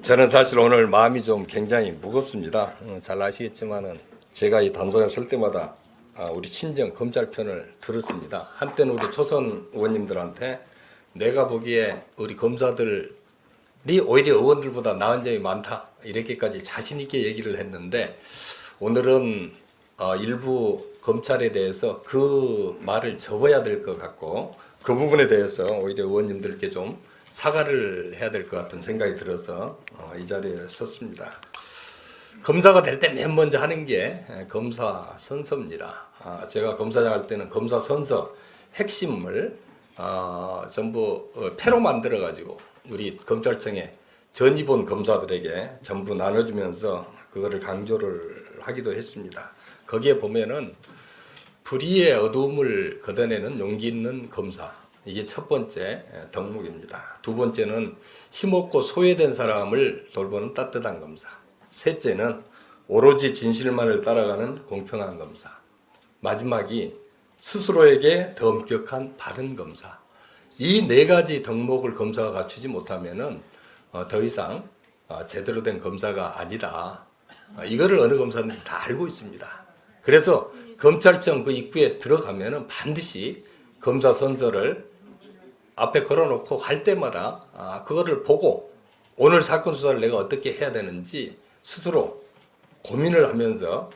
저는 사실 오늘 마음이 좀 굉장히 무겁습니다. 잘 아시겠지만은 제가 이 단상에 설 때마다 우리 친정 검찰 편을 들었습니다. 한때는 우리 초선 의원님들한테 내가 보기에 우리 검사들이 오히려 의원들보다 나은 점이 많다 이렇게까지 자신 있게 얘기를 했는데 오늘은 일부 검찰에 대해서 그 말을 접어야 될 것 같고 그 부분에 대해서 오히려 의원님들께 좀 사과를 해야 될 것 같은 생각이 들어서 이 자리에 섰습니다. 검사가 될 때 맨 먼저 하는 게 검사 선서입니다. 제가 검사장 할 때는 검사 선서 핵심을 전부 패로 만들어 가지고 우리 검찰청에 전입 온 검사들에게 전부 나눠주면서 그거를 강조를 하기도 했습니다. 거기에 보면은 불의의 어두움을 걷어내는 용기 있는 검사, 이게 첫 번째 덕목입니다. 두 번째는 힘없고 소외된 사람을 돌보는 따뜻한 검사. 셋째는 오로지 진실만을 따라가는 공평한 검사. 마지막이 스스로에게 더 엄격한 바른 검사. 이 네 가지 덕목을 검사가 갖추지 못하면은 더 이상 제대로 된 검사가 아니다. 이거를 어느 검사든지 다 알고 있습니다. 그래서 검찰청 그 입구에 들어가면은 반드시 검사 선서를 앞에 걸어놓고 갈 때마다 그거를 보고 오늘 사건 수사를 내가 어떻게 해야 되는지 스스로 고민을 하면서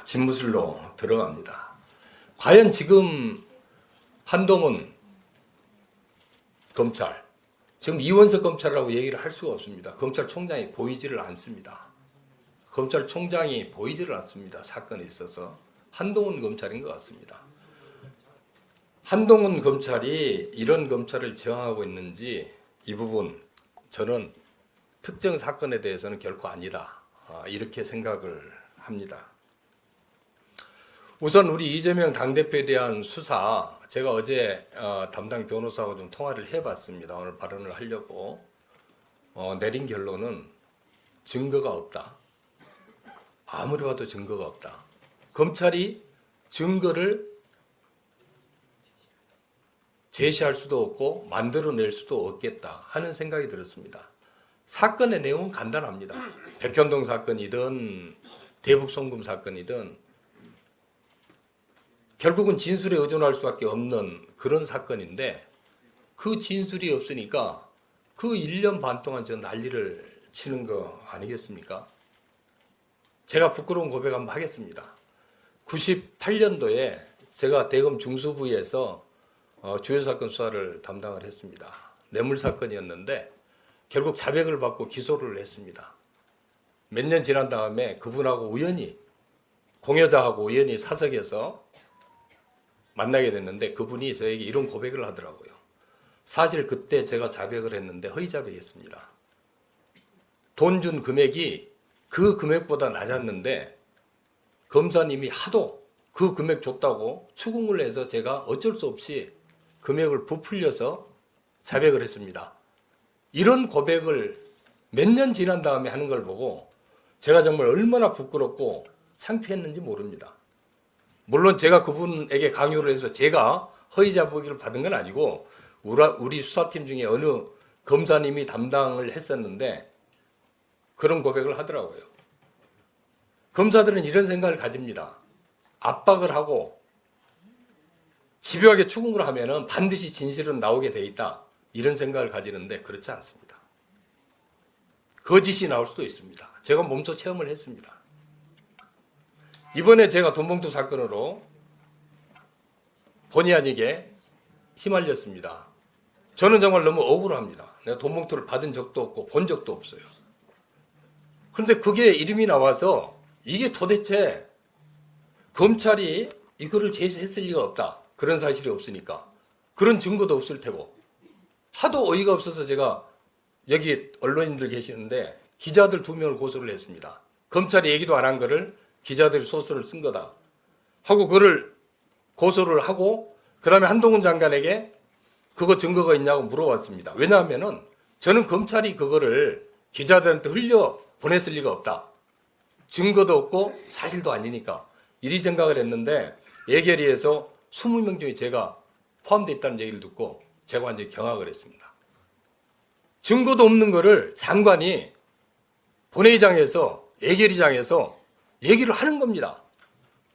집무실로 들어갑니다. 과연 지금 한동훈 검찰, 지금 이원석 검찰이라고 얘기를 할 수가 없습니다. 검찰총장이 보이지를 않습니다. 검찰총장이 보이지를 않습니다. 사건에 있어서 한동훈 검찰인 것 같습니다. 한동훈 검찰이 이런 검찰을 저항하고 있는지 이 부분 저는 특정 사건에 대해서는 결코 아니다. 이렇게 생각을 합니다. 우선 우리 이재명 당대표에 대한 수사, 제가 어제 담당 변호사하고 좀 통화를 해봤습니다. 오늘 발언을 하려고. 내린 결론은 증거가 없다. 아무리 봐도 증거가 없다. 검찰이 증거를 제시할 수도 없고 만들어낼 수도 없겠다 하는 생각이 들었습니다. 사건의 내용은 간단합니다. 백현동 사건이든 대북송금 사건이든 결국은 진술에 의존할 수밖에 없는 그런 사건인데 그 진술이 없으니까 그 1년 반 동안 저 난리를 치는 거 아니겠습니까? 제가 부끄러운 고백 한번 하겠습니다. 98년도에 제가 대검 중수부에서 주요 사건 수사를 담당을 했습니다. 뇌물 사건이었는데 결국 자백을 받고 기소를 했습니다. 몇 년 지난 다음에 그분하고 우연히 공여자하고 우연히 사석에서 만나게 됐는데 그분이 저에게 이런 고백을 하더라고요. 사실 그때 제가 자백을 했는데 허위 자백했습니다. 돈 준 금액이 그 금액보다 낮았는데 검사님이 하도 그 금액 줬다고 추궁을 해서 제가 어쩔 수 없이 금액을 부풀려서 자백을 했습니다. 이런 고백을 몇 년 지난 다음에 하는 걸 보고 제가 정말 얼마나 부끄럽고 창피했는지 모릅니다. 물론 제가 그분에게 강요를 해서 제가 허위 자백을 받은 건 아니고 우리 수사팀 중에 어느 검사님이 담당을 했었는데 그런 고백을 하더라고요. 검사들은 이런 생각을 가집니다. 압박을 하고 집요하게 추궁을 하면은 반드시 진실은 나오게 돼 있다. 이런 생각을 가지는데 그렇지 않습니다. 거짓이 나올 수도 있습니다. 제가 몸소 체험을 했습니다. 이번에 제가 돈봉투 사건으로 본의 아니게 휘말렸습니다. 저는 정말 너무 억울합니다. 내가 돈봉투를 받은 적도 없고 본 적도 없어요. 그런데 그게 이름이 나와서 이게 도대체 검찰이 이거를 제시했을 리가 없다. 그런 사실이 없으니까. 그런 증거도 없을 테고. 하도 어이가 없어서 제가 여기 언론인들 계시는데 기자들 2명을 고소를 했습니다. 검찰이 얘기도 안 한 거를 기자들이 소설을 쓴 거다. 하고 그걸 고소를 하고 그 다음에 한동훈 장관에게 그거 증거가 있냐고 물어봤습니다. 왜냐하면은 저는 검찰이 그거를 기자들한테 흘려 보냈을 리가 없다. 증거도 없고 사실도 아니니까. 이리 생각을 했는데 예결위에서 20명 중에 제가 포함되어 있다는 얘기를 듣고 제가 완전히 경악을 했습니다. 증거도 없는 거를 장관이 본회의장에서 예결위장에서 얘기를 하는 겁니다.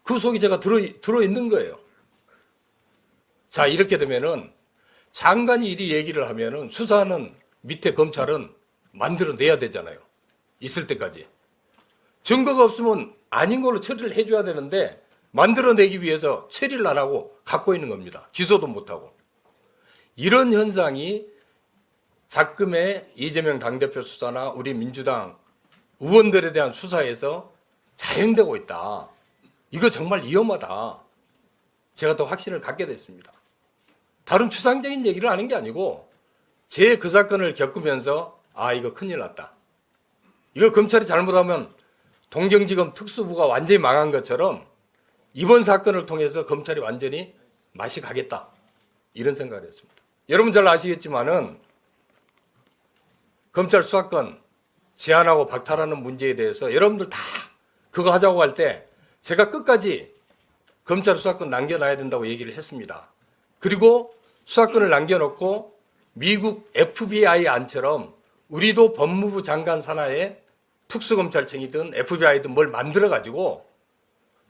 그 속에 제가 들어있는 거예요. 자, 이렇게 되면은 장관이 이리 얘기를 하면은 수사는 밑에 검찰은 만들어내야 되잖아요. 있을 때까지. 증거가 없으면 아닌 걸로 처리를 해줘야 되는데 만들어내기 위해서 처리를 안 하고 갖고 있는 겁니다. 기소도 못하고. 이런 현상이 작금의 이재명 당대표 수사나 우리 민주당 의원들에 대한 수사에서 자행되고 있다. 이거 정말 위험하다. 제가 더 확신을 갖게 됐습니다. 다른 추상적인 얘기를 하는 게 아니고 제 그 사건을 겪으면서 아, 이거 큰일 났다. 이거 검찰이 잘못하면 동경지검 특수부가 완전히 망한 것처럼 이번 사건을 통해서 검찰이 완전히 맛이 가겠다. 이런 생각을 했습니다. 여러분 잘 아시겠지만은 검찰 수사권 제한하고 박탈하는 문제에 대해서 여러분들 다 그거 하자고 할 때 제가 끝까지 검찰 수사권 남겨놔야 된다고 얘기를 했습니다. 그리고 수사권을 남겨놓고 미국 FBI 안처럼 우리도 법무부 장관 산하에 특수검찰청이든 FBI든 뭘 만들어가지고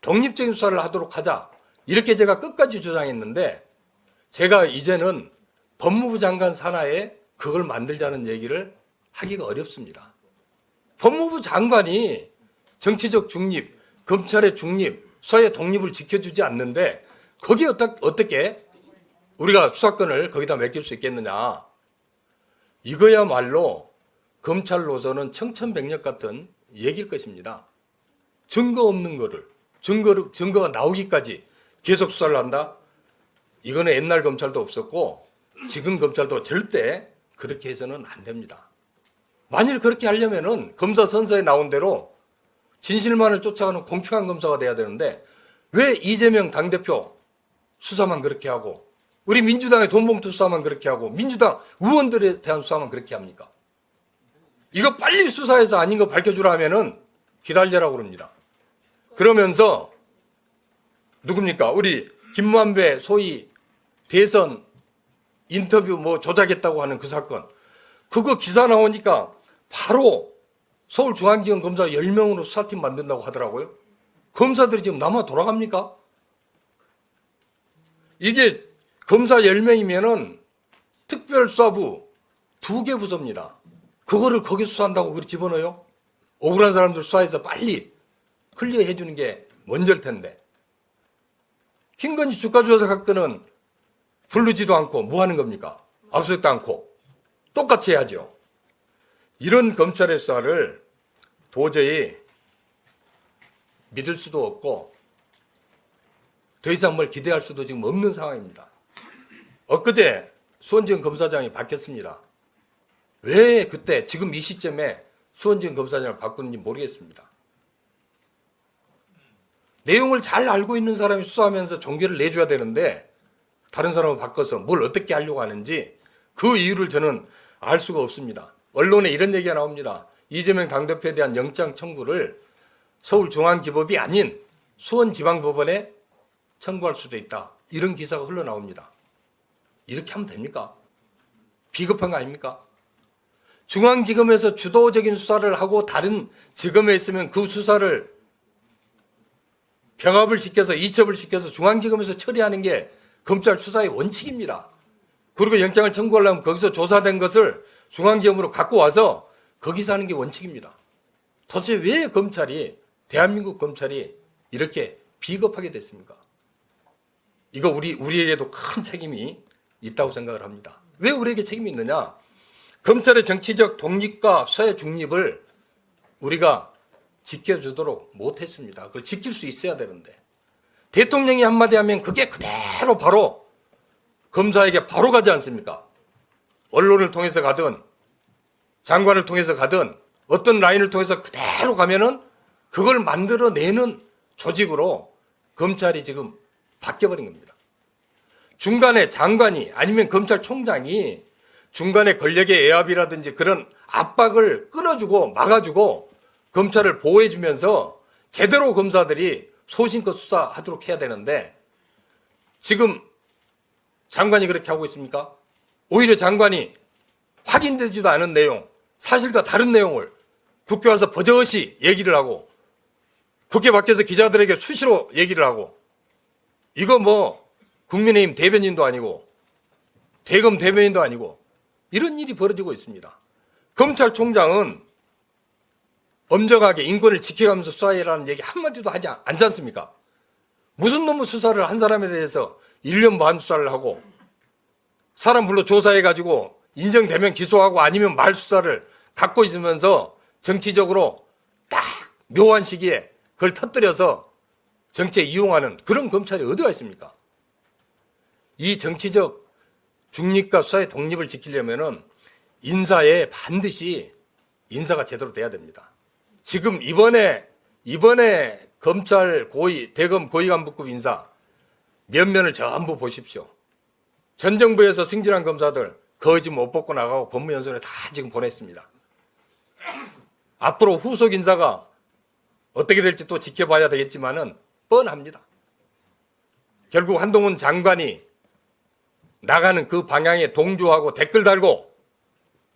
독립적인 수사를 하도록 하자. 이렇게 제가 끝까지 주장했는데 제가 이제는 법무부 장관 산하에 그걸 만들자는 얘기를 하기가 어렵습니다. 법무부 장관이 정치적 중립, 검찰의 중립, 수사의 독립을 지켜주지 않는데 거기에 어떻게 우리가 수사권을 거기다 맡길 수 있겠느냐. 이거야말로 검찰로서는 청천벽력 같은 얘기일 것입니다. 증거 없는 거를 증거가 나오기까지 계속 수사를 한다? 이거는 옛날 검찰도 없었고 지금 검찰도 절대 그렇게 해서는 안 됩니다. 만일 그렇게 하려면은 검사 선서에 나온 대로 진실만을 쫓아가는 공평한 검사가 돼야 되는데 왜 이재명 당대표 수사만 그렇게 하고 우리 민주당의 돈봉투 수사만 그렇게 하고 민주당 의원들에 대한 수사만 그렇게 합니까? 이거 빨리 수사해서 아닌 거 밝혀주라 하면은 기다리라고 그럽니다. 그러면서 누굽니까? 우리 김만배 소위 대선 인터뷰 뭐 조작했다고 하는 그 사건. 그거 기사 나오니까 바로 서울중앙지검 검사 10명으로 수사팀 만든다고 하더라고요. 검사들이 지금 남아 돌아갑니까? 이게 검사 10명이면은 특별수사부 2개 부서입니다. 그거를 거기 수사한다고 그렇게 집어넣어요? 억울한 사람들 수사해서 빨리 클리어해 주는 게 먼저일 텐데. 김건희 주가조작 사건은 부르지도 않고 뭐 하는 겁니까? 압수수색도 않고 똑같이 해야죠. 이런 검찰의 수사를 도저히 믿을 수도 없고 더 이상 뭘 기대할 수도 지금 없는 상황입니다. 엊그제 수원지검 검사장이 바뀌었습니다. 왜 그때 지금 이 시점에 수원지검 검사장을 바꾸는지 모르겠습니다. 내용을 잘 알고 있는 사람이 수사하면서 종결을 내줘야 되는데 다른 사람을 바꿔서 뭘 어떻게 하려고 하는지 그 이유를 저는 알 수가 없습니다. 언론에 이런 얘기가 나옵니다. 이재명 당대표에 대한 영장 청구를 서울중앙지법이 아닌 수원지방법원에 청구할 수도 있다. 이런 기사가 흘러나옵니다. 이렇게 하면 됩니까? 비겁한 거 아닙니까? 중앙지검에서 주도적인 수사를 하고 다른 지검에 있으면 그 수사를 병합을 시켜서 이첩을 시켜서 중앙지검에서 처리하는 게 검찰 수사의 원칙입니다. 그리고 영장을 청구하려면 거기서 조사된 것을 중앙지검으로 갖고 와서 거기서 하는 게 원칙입니다. 도대체 왜 검찰이 대한민국 검찰이 이렇게 비겁하게 됐습니까? 이거 우리에게도 큰 책임이 있다고 생각을 합니다. 왜 우리에게 책임이 있느냐? 검찰의 정치적 독립과 수사의 중립을 우리가 지켜주도록 못했습니다. 그걸 지킬 수 있어야 되는데 대통령이 한마디 하면 그게 그대로 바로 검사에게 바로 가지 않습니까? 언론을 통해서 가든 장관을 통해서 가든 어떤 라인을 통해서 그대로 가면은 그걸 만들어내는 조직으로 검찰이 지금 바뀌어버린 겁니다. 중간에 장관이 아니면 검찰총장이 중간에 권력의 애압이라든지 그런 압박을 끊어주고 막아주고 검찰을 보호해주면서 제대로 검사들이 소신껏 수사하도록 해야 되는데 지금 장관이 그렇게 하고 있습니까? 오히려 장관이 확인되지도 않은 내용, 사실과 다른 내용을 국회 와서 버젓이 얘기를 하고 국회 밖에서 기자들에게 수시로 얘기를 하고 이거 뭐 국민의힘 대변인도 아니고 대검 대변인도 아니고 이런 일이 벌어지고 있습니다. 검찰총장은 엄정하게 인권을 지켜가면서 수사해라는 얘기 한마디도 하지 않지 않습니까? 무슨 놈의 수사를 한 사람에 대해서 1년 반 수사를 하고 사람 불러 조사해가지고 인정되면 기소하고 아니면 말 수사를 갖고 있으면서 정치적으로 딱 묘한 시기에 그걸 터뜨려서 정치에 이용하는 그런 검찰이 어디가 있습니까? 이 정치적 중립과 수사의 독립을 지키려면은 인사에 반드시 인사가 제대로 돼야 됩니다. 지금 이번에 검찰 고위, 대검 고위 간부급 인사 면면을 전부 보십시오. 전 정부에서 승진한 검사들 거의 못 벗고 나가고 법무연수원에 다 지금 보냈습니다. 앞으로 후속 인사가 어떻게 될지 또 지켜봐야 되겠지만은 뻔합니다. 결국 한동훈 장관이 나가는 그 방향에 동조하고 댓글 달고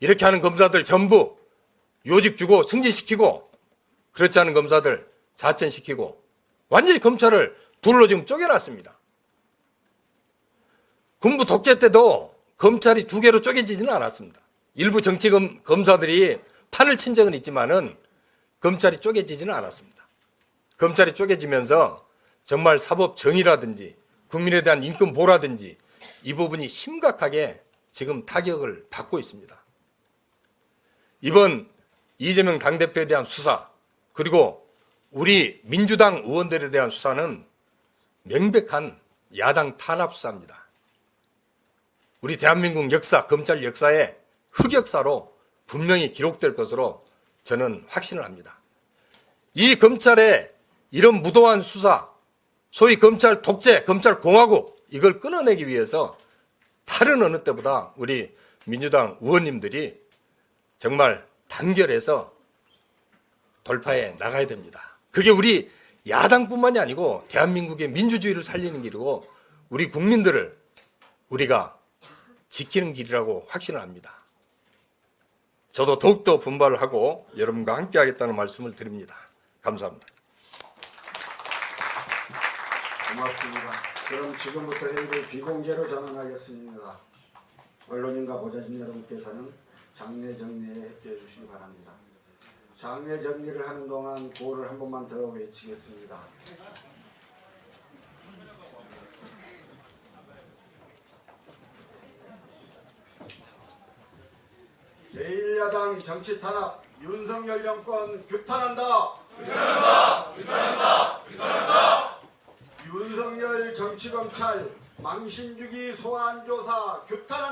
이렇게 하는 검사들 전부 요직 주고 승진시키고 그렇지 않은 검사들 자천시키고 완전히 검찰을 둘로 지금 쪼개놨습니다. 군부 독재 때도 검찰이 두 개로 쪼개지지는 않았습니다. 일부 정치 검사들이 판을 친 적은 있지만은 검찰이 쪼개지지는 않았습니다. 검찰이 쪼개지면서 정말 사법 정의라든지 국민에 대한 인권 보호라든지 이 부분이 심각하게 지금 타격을 받고 있습니다. 이번 이재명 당대표에 대한 수사 그리고 우리 민주당 의원들에 대한 수사는 명백한 야당 탄압 수사입니다. 우리 대한민국 역사, 검찰 역사의 흑역사로 분명히 기록될 것으로 저는 확신을 합니다. 이 검찰의 이런 무도한 수사, 소위 검찰 독재, 검찰 공화국 이걸 끊어내기 위해서 다른 어느 때보다 우리 민주당 의원님들이 정말 단결해서 돌파해 나가야 됩니다. 그게 우리 야당뿐만이 아니고 대한민국의 민주주의를 살리는 길이고 우리 국민들을 우리가 지키는 길이라고 확신을 합니다. 저도 더욱더 분발을 하고 여러분과 함께 하겠다는 말씀을 드립니다. 감사합니다. 고맙습니다. 그럼 지금부터 회의를 비공개로 전환하겠습니다. 언론인과 보좌진 여러분께서는 장례 정리에 협조해 주시기 바랍니다. 장례 정리를 하는 동안 구호를 한 번만 더 외치겠습니다. 제1야당 정치 탄압 윤석열 정권 규탄한다. 규탄한다. 규탄한다. 규탄한다. 윤석열 정치검찰 망신주기 소환조사 규탄한다.